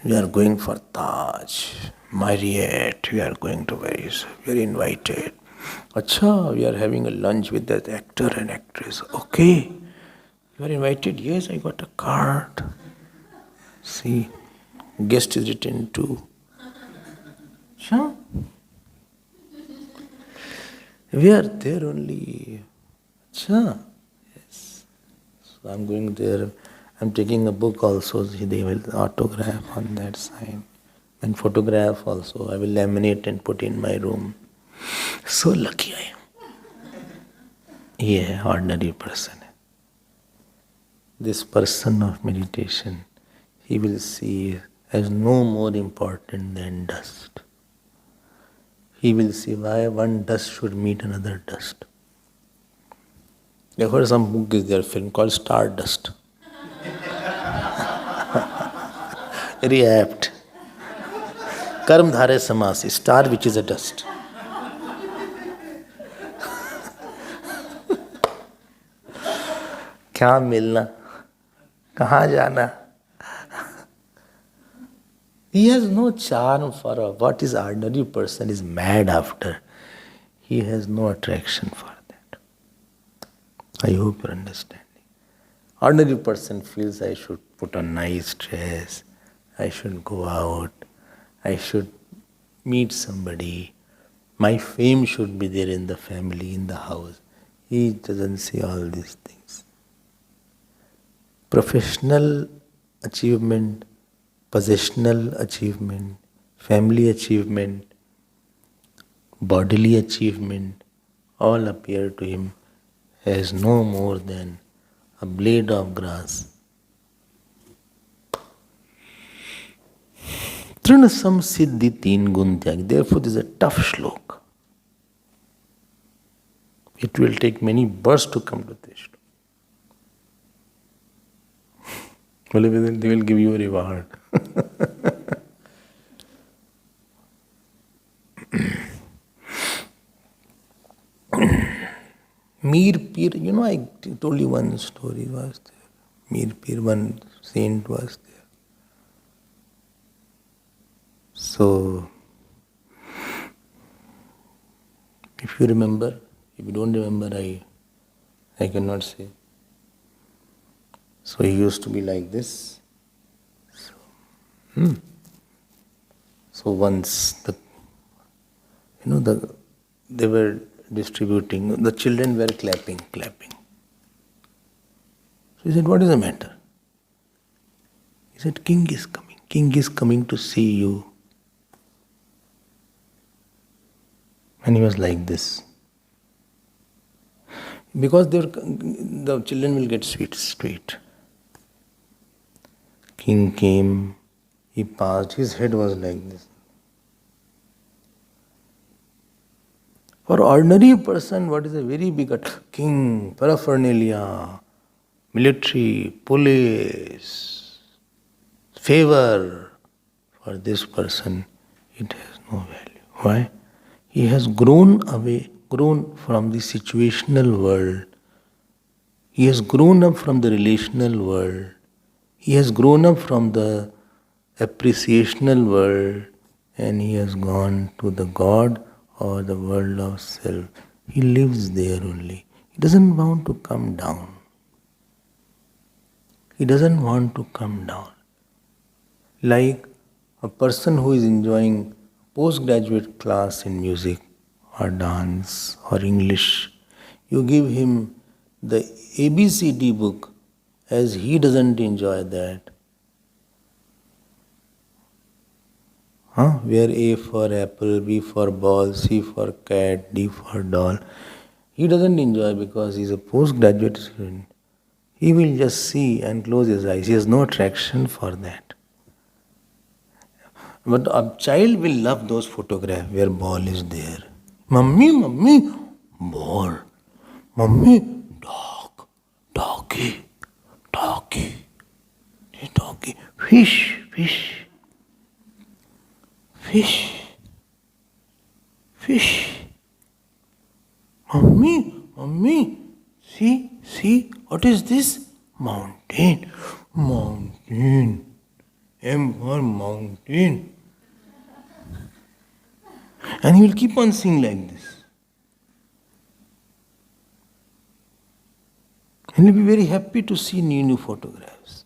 we are going for Taj, Marriott. We are going to Paris. We are invited. Achha, we are having a lunch with that actor and actress. Okay. You are invited? Yes, I got a card. See, guest is written too. Sure. We are there only. Achha. Yes. So I'm going there. I'm taking a book also. They will autograph on that side. And photograph also. I will laminate and put in my room. So lucky I am. Yeah, ordinary person. This person of meditation, he will see as no more important than dust. He will see why one dust should meet another dust. You have heard some book is there, film called Stardust. Very apt. Karm dhare samasi, star which is a dust. क्या मिलना कहाँ जाना He has no charm for what is ordinary person is mad after. He has no attraction for that. I hope you are understanding. Ordinary person feels I should put on nice dress, I should go out, I should meet somebody, my fame should be there in the family, in the house. He doesn't see all these things. Professional achievement, possessional achievement, family achievement, bodily achievement, all appear to him as no more than a blade of grass. Trinasam siddhi teen gun tyag. Therefore, this is a tough shlok. It will take many births to come to this shlok. They will give you a reward. Mir Pir, I told you one story was there. Mir Pir, one saint was there. So, if you remember, if you don't remember, I cannot say. So he used to be like this. So once they were distributing, the children were clapping. So he said, what is the matter? He said, King is coming. King is coming to see you. And he was like this. Because the children will get sweet. King came, he passed, his head was like this. For ordinary person, what is a very big king, paraphernalia, military, police, favor for this person, it has no value. Why? He has grown from the situational world. He has grown up from the relational world. He has grown up from the appreciational world, and he has gone to the God or the world of self. He lives there only. He doesn't want to come down. He doesn't want to come down. Like a person who is enjoying postgraduate class in music or dance or English, you give him the ABCD book, as he doesn't enjoy that. Where A for apple, B for ball, C for cat, D for doll. He doesn't enjoy because he's a postgraduate student. He will just see and close his eyes. He has no attraction for that. But a child will love those photographs where ball is there. Mummy, ball. Mummy, dog, doggy, fish. Mummy, see, what is this? Mountain. M for mountain. And he will keep on singing like this. And he'll be very happy to see new photographs.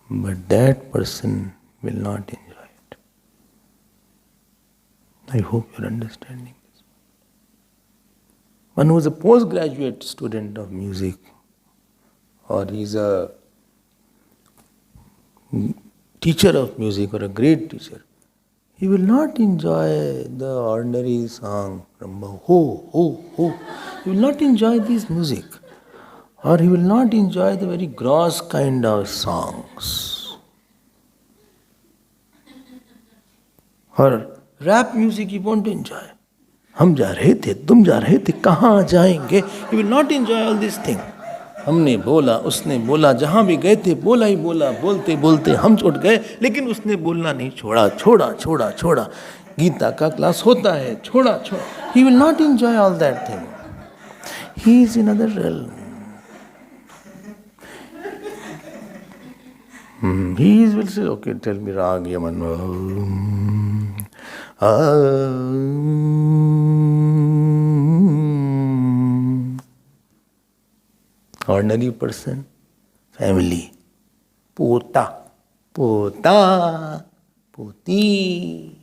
But that person will not enjoy it. I hope you're understanding this. One who is a postgraduate student of music, or he's a teacher of music or a great teacher, he will not enjoy the ordinary song, ho. He will not enjoy this music. Or he will not enjoy the very gross kind of songs. Or rap music he won't enjoy. हम जा रहे थे, तुम जा रहे थे, कहाँ जाएंगे? He will not enjoy all these things. हमने बोला, उसने बोला, जहाँ भी गए थे बोला ही बोला, बोलते बोलते हम छूट गए, लेकिन उसने बोलना नहीं छोड़ा. गीता का क्लास होता है, छोड़ा. He will not enjoy all that thing. He is in another realm. He will say, okay, tell me Rag Yaman. Ordinary person, family, pota, poti,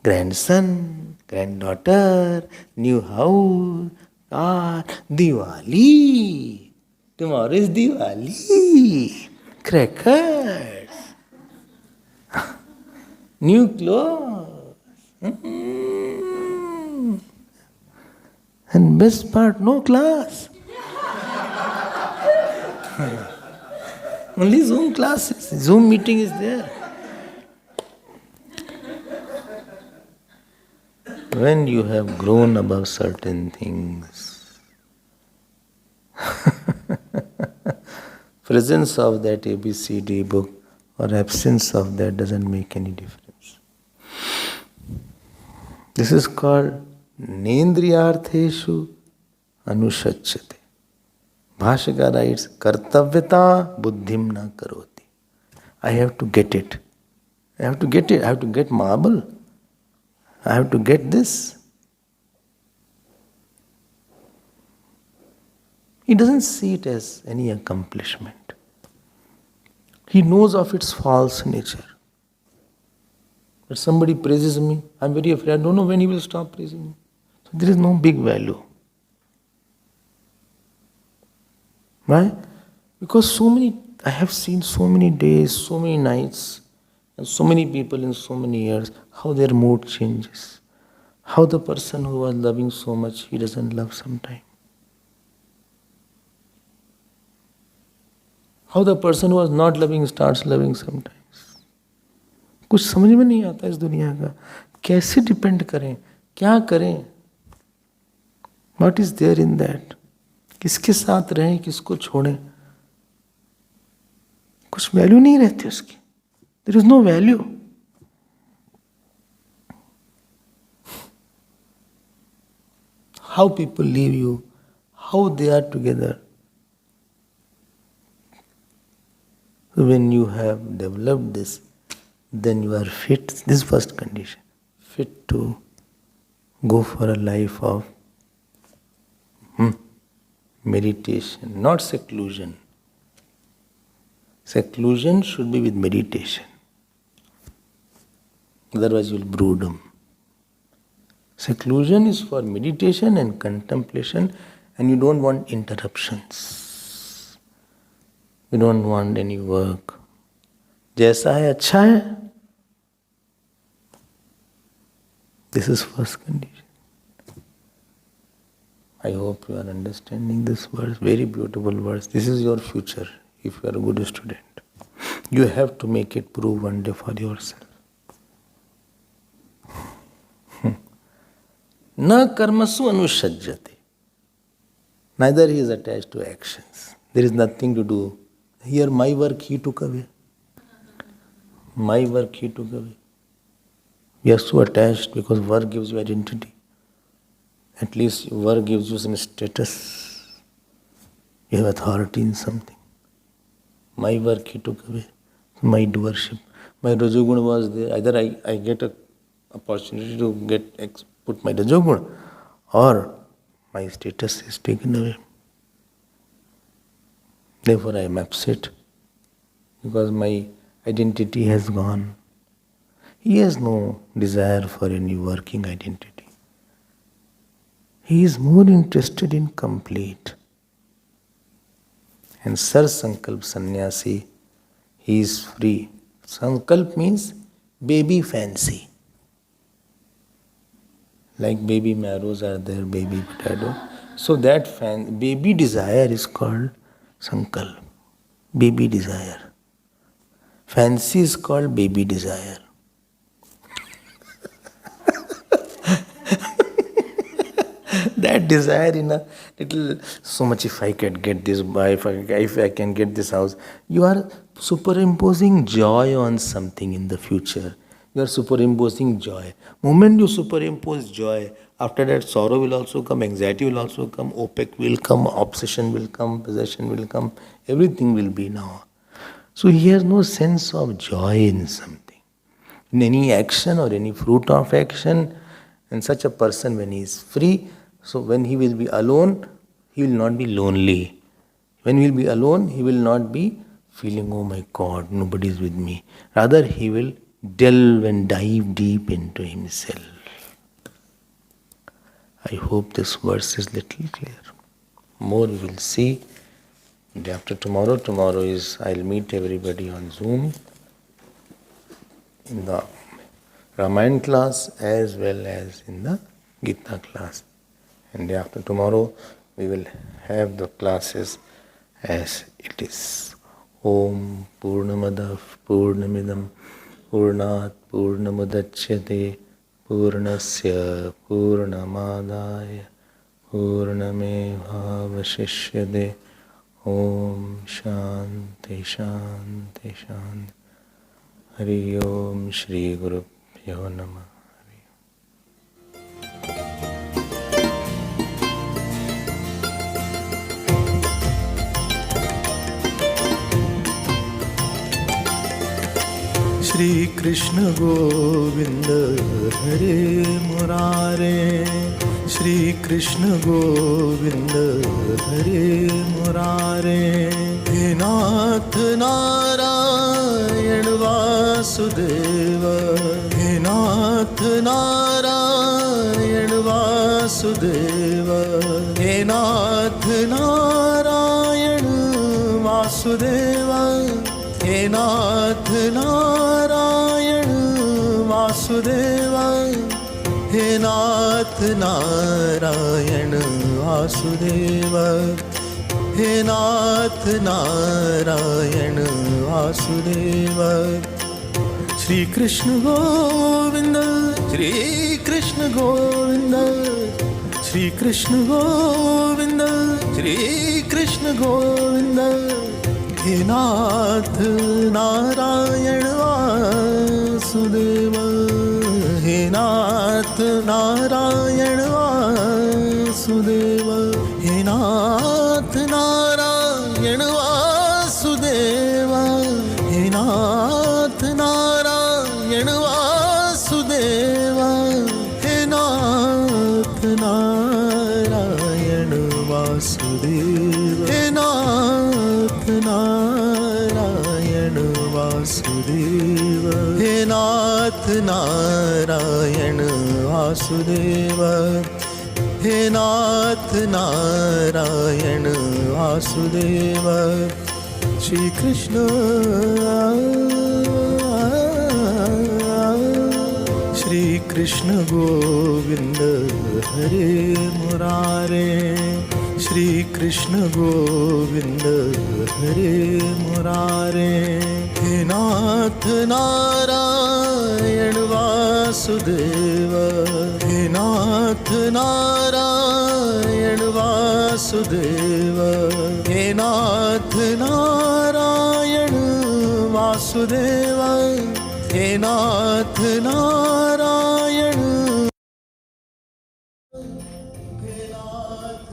grandson, granddaughter, new house, car, Diwali. Tomorrow is Diwali. Crackers, new clothes, and best part, no class. Only Zoom classes, Zoom meeting is there. When you have grown above certain things, presence of that ABCD book or absence of that doesn't make any difference. This is called Nendriyartheshu Anushachyate. Bhashaka writes, Kartavyata buddhim na karoti. I have to get it. I have to get marble. I have to get this. He doesn't see it as any accomplishment. He knows of its false nature. But somebody praises me, I'm very afraid, I don't know when he will stop praising me. So there is no big value. Why? Because I have seen so many days, so many nights, and so many people in so many years, how their mood changes. How the person who was loving so much, he doesn't love sometime. How the person who was not loving starts loving sometimes. कुछ समझ में नहीं आता इस दुनिया का. कैसे depend करें, क्या करें? What is there in that? किसके साथ रहें, किसको छोड़ें? कुछ वैल्यू नहीं रहती उसकी. There is no value. How people leave you, how they are together. So when you have developed this, then you are fit. This first condition, fit to go for a life of meditation, not seclusion. Seclusion should be with meditation. Otherwise you will brood. Seclusion is for meditation and contemplation, and you don't want interruptions. You don't want any work. जैसा है अच्छा है. This is first condition. I hope you are understanding this verse. Very beautiful verse. This is your future if you are a good student. You have to make it prove one day for yourself. Na karmasu anushajjate. Neither he is attached to actions. There is nothing to do. Here my work he took away. My work he took away. We are so attached because work gives you identity. At least work gives you some status. You have authority in something. My work he took away. My doership. My Rajoguna was there. Either I get an opportunity to put my Rajoguna, or my status is taken away. Therefore I am upset because my identity has gone. He has no desire for any working identity. He is more interested in complete. And Sar Sankalp Sannyasi, he is free. Sankalp means baby fancy. Like baby marrows are there, baby potato. So that baby desire is called Sankalp. Baby desire. Fancy is called baby desire. That desire in a little, so much if I can get this, if I can get this house. You are superimposing joy on something in the future. You are superimposing joy. Moment you superimpose joy, after that sorrow will also come, anxiety will also come, OPEC will come, obsession will come, possession will come, everything will be now. So he has no sense of joy in something. In any action or any fruit of action, and such a person when he is free, so when he will be alone, he will not be lonely. When he will be alone, he will not be feeling, oh my God, nobody is with me. Rather, he will delve and dive deep into himself. I hope this verse is little clear. More we will see. Day after tomorrow. Tomorrow is, I'll meet everybody on Zoom in the Ramayana class as well as in the Gita class. And day after tomorrow, we will have the classes as it is. Om Purnamadav Purnamidam Purnat Purnamudachyate Purnasya Purnamadaya Purnamevavashishyate. Om Shanti Shanti Shanti. Hari Om Shri Guru Pyo Namah. Shri Krishna Govinda Hare Murare. Shri Krishna Govinda Hare Murare. He Nath Narayan Vasudeva. He Nath Narayan Vasudeva. He Nath Narayan Vasudeva. He Nath Narayan Vasudeva. He Nath Narayan Vasudeva. He Nath Narayan Vasudeva. Shri Krishna Govinda, Shri Krishna Govinda, Shri Krishna Govinda, Shri Krishna Govinda. हे नाथ नारायण वासुदेव, हे नाथ नारायण वासुदेव, हे नाथ नारायण वासुदेव, हे नाथ नारायण वासुदेव, हे नाथ नारायण वासुदेव, हे नाथ नारायण वासुदेव, हे नाथ नारायण वासुदेव, हे नाथ नारायण वासुदेव. श्री कृष्ण श्री कृष्ण गोविंद हरे मुरारे, श्री कृष्ण गोविंद हरे मुरारे. हे नाथ नारायण वासुदेव, हे नाथ नारायण वासुदेव, हे नाथ नारायण वासुदेव, हे नाथ नारायण